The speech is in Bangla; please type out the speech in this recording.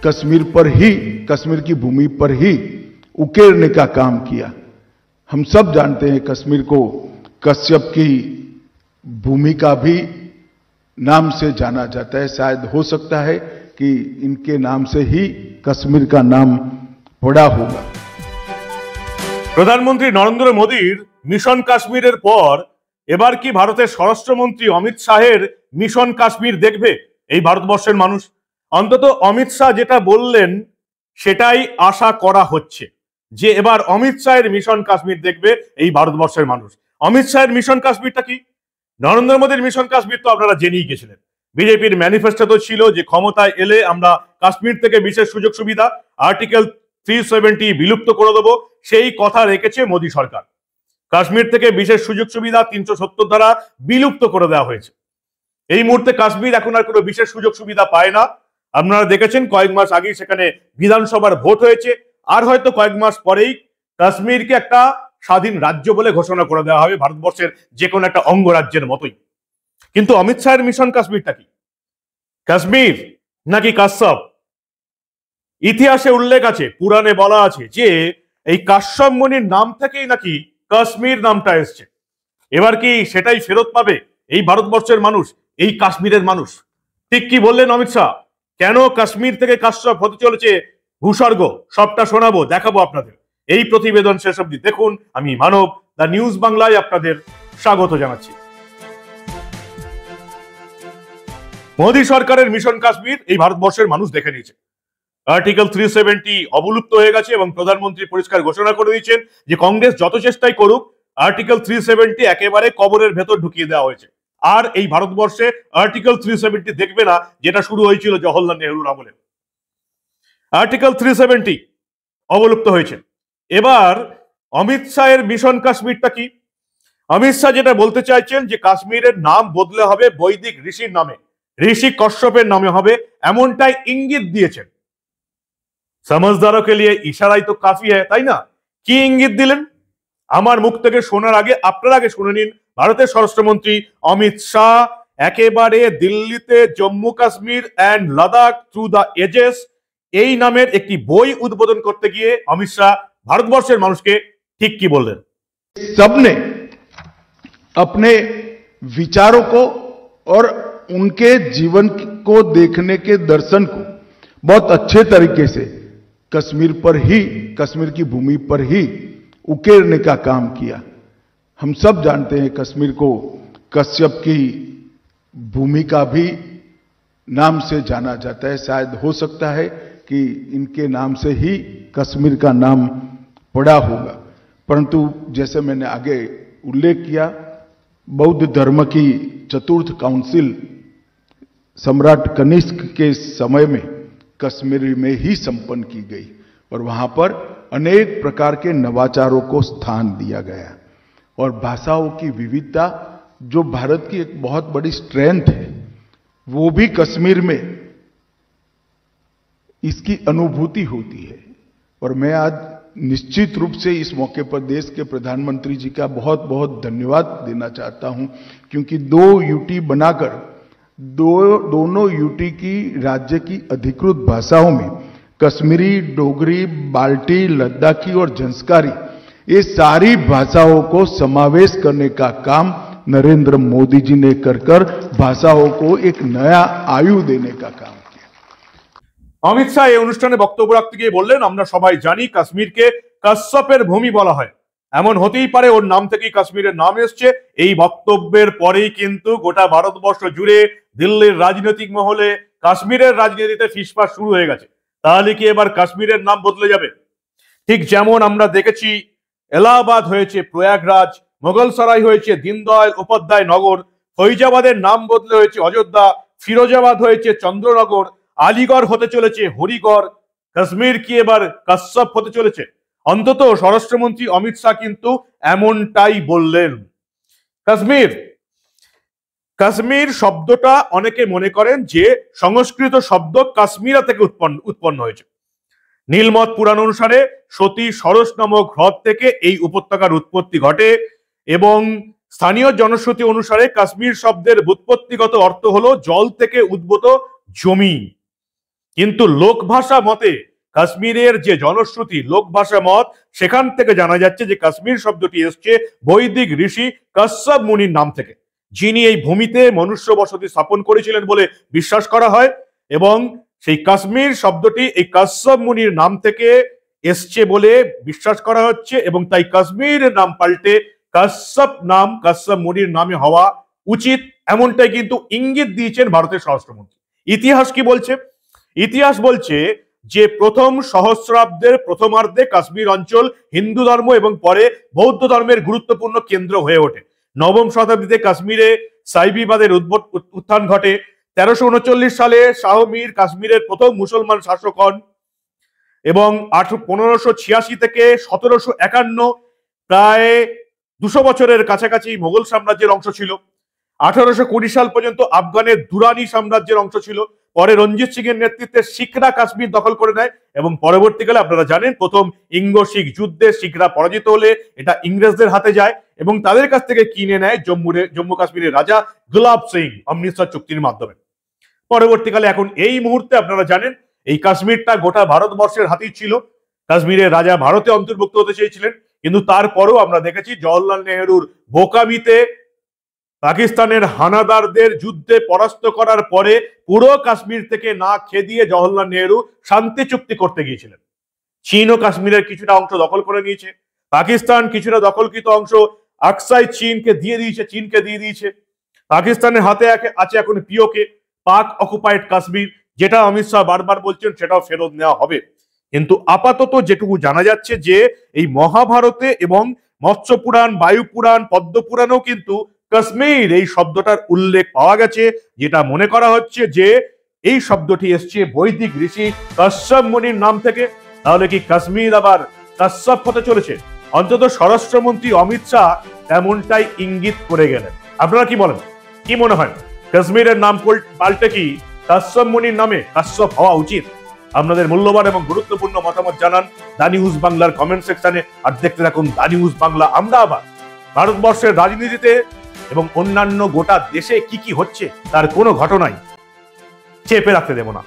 कश्मीर पर ही, कश्मीर की भूमि पर ही उकेरने का काम किया। हम सब जानते हैं कश्मीर को कश्यप की भूमि का भी नाम से जाना जाता है। शायद हो सकता है कि इनके नाम से ही कश्मीर का नाम पड़ा होगा। প্রধানমন্ত্রী নরেন্দ্র মোদীর মিশন কাশ্মীরের পর এবার কি ভারতের স্বরাষ্ট্রমন্ত্রী অমিত শাহের মিশন কাশ্মীর দেখবে এই ভারতবর্ষের মানুষ? অন্তত অমিত শাহ যেটা বললেন সেটাই আশা করা হচ্ছে যে এবার অমিত শাহের মিশন কাশ্মীর দেখবে এই ভারতবর্ষের মানুষ। অমিত শাহের মিশন কাশ্মীরটা কি? নরেন্দ্র মোদীর মিশন কাশ্মীর তো আপনারা জেনেই গেছিলেন। বিজেপির ম্যানিফেস্টো ছিল যে ক্ষমতায় এলে আমরা কাশ্মীর থেকে বিশেষ সুযোগ সুবিধা আর্টিকেল 370 বিলুপ্ত করে দেবো, সেই কথা রেখেছে মোদী সরকার। কাশ্মীর থেকে বিশেষ সুযোগ সুবিধা 370 দ্বারা বিলুপ্ত করে দেওয়া হয়েছে। এই মুহূর্তে কাশ্মীর এখন আর কোনো বিশেষ সুযোগ সুবিধা পায় না। আপনারা দেখেছেন কয়েক মাস আগেই সেখানে বিধানসভার ভোট হয়েছে, আর হয়তো কয়েক মাস পরেই কাশ্মীরকে একটা স্বাধীন রাজ্য বলে ঘোষণা করে দেওয়া হবে, ভারতবর্ষের যে কোনো একটা অঙ্গরাজ্যের মতোই। কিন্তু অমিত শাহের মিশন কাশ্মীরটা কি? কাশ্মীর নাকি কাশ্যপ? ইতিহাসে উল্লেখ আছে, পুরাণে বলা আছে যে এই কাশ্যপ মুনির নাম থেকেই নাকি কাশ্মীর নামটা এসছে। এবার কি সেটাই ফেরত পাবে এই ভারতবর্ষের মানুষ, এই কাশ্মীরের মানুষ? ঠিক কি বললেন অমিত শাহ? কেন কাশ্মীর থেকে কাশ্যপ হতে চলেছে ভূস্বর্গ, সবটা শোনাবো, দেখাবো আপনাদের। এই প্রতিবেদন শেষ অবধি দেখুন। আমি মানব, দ্য নিউজ বাংলায় আপনাদের স্বাগত জানাচ্ছি। মোদী সরকারের মিশন কাশ্মীর এই ভারতবর্ষের মানুষ দেখে নিয়েছে। আর্টিকেল 370 অবলুপ্ত হয়ে গেছে এবং প্রধানমন্ত্রী পরিষ্কার ঘোষণা করে দিয়েছেন যে কংগ্রেস যত চেষ্টাই করুক আর্টিকেল 370 একেবারে কবরের ভেতর ঢুকিয়ে দেওয়া হয়েছে। আর এই ভারতবর্ষে আর্টিকেল 370 দেখবে না, যেটা শুরু হয়েছিল জওহরলাল নেহরুর আমলে। আর্টিকেল 370 অবলুপ্ত হয়েছে। এবার অমিত শাহের মিশন কাশ্মীরটা কি? অমিত শাহ যেটা বলতে চাইছেন যে কাশ্মীরের নাম বদলে হবে বৈদিক ঋষির নামে, ঋষি কশ্যপের নামে হবে, এমনটাই ইঙ্গিত দিয়েছেন। समझदारों के लिए इशाराई तो काफी है, তাই না? কি ইঙ্গিত দিলেন আমার মুখ থেকে শোনার আগে আপনারা আগে শুনে নিন। ভারতের স্বরাষ্ট্রমন্ত্রী অমিত শাহ একেবারে দিল্লিতে Jammu Kashmir and Ladakh through the ages এই নামের একটি বই উদ্বোধন করতে গিয়ে অমিত শাহ ভারতবর্ষের মানুষকে ঠিক কি বললেন? सबने अपने विचारों को और उनके जीवन को देखने के दर्शन को बहुत अच्छे तरीके से कश्मीर पर ही, कश्मीर की भूमि पर ही उकेरने का काम किया। हम सब जानते हैं कश्मीर को कश्यप की भूमि का भी नाम से जाना जाता है। शायद हो सकता है कि इनके नाम से ही कश्मीर का नाम पड़ा होगा। परंतु जैसे मैंने आगे उल्लेख किया, बौद्ध धर्म की चतुर्थ काउंसिल सम्राट कनिष्क के समय में कश्मीर में ही संपन्न की गई और वहां पर अनेक प्रकार के नवाचारों को स्थान दिया गया और भाषाओं की विविधता जो भारत की एक बहुत बड़ी स्ट्रेंथ है, वो भी कश्मीर में इसकी अनुभूति होती है। और मैं आज निश्चित रूप से इस मौके पर देश के प्रधानमंत्री जी का बहुत बहुत धन्यवाद देना चाहता हूं, क्योंकि 2 यूटी बनाकर दोनों यूटी की राज्य की अधिकृत भाषाओं में कश्मीरी, डोगरी, बाल्टी, लद्दाखी और जंस्कारी ये सारी भाषाओं को समावेश करने का काम नरेंद्र मोदी जी ने कर भाषाओं को एक नया आयु देने का काम किया। অমিত শাহ এই অনুষ্ঠানে বক্তব্য রাখতে গিয়ে বললেন, আমরা সবাই জানি কাশ্মীরকে কাশ্যপের ভূমি বলা হয়, এমন হতেই পারে ওর নাম থেকেই কাশ্মীরের নাম এসছে। এই বক্তব্যের পরেই কিন্তু গোটা ভারতবর্ষ জুড়ে দিল্লির রাজনৈতিক মহলে কাশ্মীরের রাজনীতিতে ফিসফাস শুরু হয়ে গেছে। তাহলে কি এবার কাশ্মীরের নাম বদলে যাবে? ঠিক যেমন আমরা দেখেছি এলাহাবাদ হয়েছে প্রয়াগরাজ, মোগলসরাই হয়েছে দীনদয়াল উপাধ্যায় নগর, ফৈজাবাদের নাম বদলে হয়েছে অযোধ্যা, ফিরোজাবাদ হয়েছে চন্দ্রনগর, আলিগড় হতে চলেছে হরিগড়। কাশ্মীর কি এবার কাশ্যপ হতে চলেছে? অন্তত স্বরাষ্ট্রমন্ত্রী অমিত শাহ কিন্তু এমনটাই বললেন। কাশ্মীর শব্দটা অনেকে মনে করেন যে সংস্কৃত শব্দ কাশ্মীরা থেকে উৎপন্ন হয়েছে। নীলমত পুরাণ অনুসারে সতী সরস নামক হ্রদ থেকে এই উপত্যকার উৎপত্তি ঘটে এবং স্থানীয় জনশ্রুতি অনুসারে কাশ্মীর শব্দের ব্যুৎপত্তিগত অর্থ হলো জল থেকে উদ্ভূত জমি। কিন্তু লোকভাষা মতে কাশ্মীরের যে জনশ্রুতি লোকভাষা মত, সেখান থেকে জানা যাচ্ছে যে কাশ্মীর শব্দটি এসছে বৈদিক ঋষি কাশ্যপ মুনির নাম থেকে, যিনি এই ভূমিতে মনুষ্য বসতি স্থাপন করেছিলেন বলে বিশ্বাস করা হয়। এবং সেই কাশ্মীর শব্দটি এই কাশ্যপ মুনির নাম থেকে এসছে বলে বিশ্বাস করা হচ্ছে, এবং তাই কাশ্মীরের নাম পাল্টে কাশ্যপ মুনির নামে হওয়া উচিত, এমনটাই কিন্তু ইঙ্গিত দিয়েছেন ভারতের স্বরাষ্ট্রমন্ত্রী। ইতিহাস কি বলছে? ইতিহাস বলছে যে প্রথম সহস্রাব্দের প্রথমার্ধে কাশ্মীর অঞ্চল হিন্দু ধর্ম এবং পরে বৌদ্ধ ধর্মের গুরুত্বপূর্ণ কেন্দ্র হয়ে ওঠে। নবম শতাব্দীতে কাশ্মীরে সাইবিবাদের উত্থান ঘটে। 1339 সালে শাহ মীর কাশ্মীরের প্রথম মুসলমান শাসক হন এবং 1586 থেকে 1751, প্রায় 200 বছরের কাছাকাছি মোগল সাম্রাজ্যের অংশ ছিল। 1820 সাল পর্যন্ত আফগানের দুরানি সাম্রাজ্যের অংশ ছিল। পরে রঞ্জিত সিং এর নেতৃত্বে শিখরা কাশ্মীর দখল করে নেয় এবং পরবর্তীকালে আপনারা জানেন প্রথম ইঙ্গো শিখ যুদ্ধে শিখরা পরাজিত হলে এটা ইংরেজদের হাতে যায় এবং তাদের কাছ থেকে কিনে নেয় জম্মু কাশ্মীরের রাজা গুলাব সিং অমৃতসর চুক্তির মাধ্যমে। পরবর্তীকালে এখন এই মুহূর্তে আপনারা জানেন এই কাশ্মীরটা গোটা ভারতবর্ষের হাতেই ছিল। কাশ্মীরের রাজা ভারতে অন্তর্ভুক্ত হতে চেয়েছিলেন, কিন্তু তারপরেও আমরা দেখেছি জওহরলাল নেহরুর বোকামিতে পাকিস্তানের হানাদারদের যুদ্ধে পরাস্ত করার পরে পুরো কাশ্মীর থেকে না খেদিয়ে জওহরলাল নেহরু শান্তি চুক্তি করতে গিয়েছিলেন। চীনও কাশ্মীরের কিছুটা অংশ দখল করে নিয়েছে, পাকিস্তান কিছুটা দখলকৃত অংশ আকসাই চীনকে দিয়ে দিয়েছে। পাকিস্তানের হাতে আছে এখন পিওকে, পাক অকুপাইড কাশ্মীর, যেটা অমিত শাহ বারবার বলছেন সেটাও ফেরত নেওয়া হবে। কিন্তু আপাতত যেটুকু জানা যাচ্ছে যে এই মহাভারতে এবং মৎস্য পুরাণ, বায়ু পুরাণ, পদ্ম পুরাণেও কিন্তু কাশ্মীর এই শব্দটার উল্লেখ পাওয়া গেছে, যেটা মনে করা হচ্ছে যে এই শব্দটি এসছে বৈদিক ঋষি কাশ্যপ মুনির নাম থেকে। তাহলে কি কাশ্মীর আবার কাশ্যপ হতে চলেছে? অন্তত স্বরাষ্ট্রমন্ত্রী অমিত শাহ এমনটাই ইঙ্গিত করে গেলেন। আপনারা কি বলেন? কি মনে হয় কাশ্মীরের নাম পাল্টে কি কাশ্যপ মুনির নামে কাশ্যপ হওয়া উচিত? আপনাদের মূল্যবান এবং গুরুত্বপূর্ণ মতামত জানান দা নিউজ বাংলার কমেন্ট সেকশনে। আর দেখতে থাকুন দা নিউজ বাংলা। আমরা আবার ভারতবর্ষের রাজনীতিতে এবং অন্যান্য গোটা দেশে কি কি হচ্ছে তার কোনো ঘটনাই চেপে রাখতে দেব না।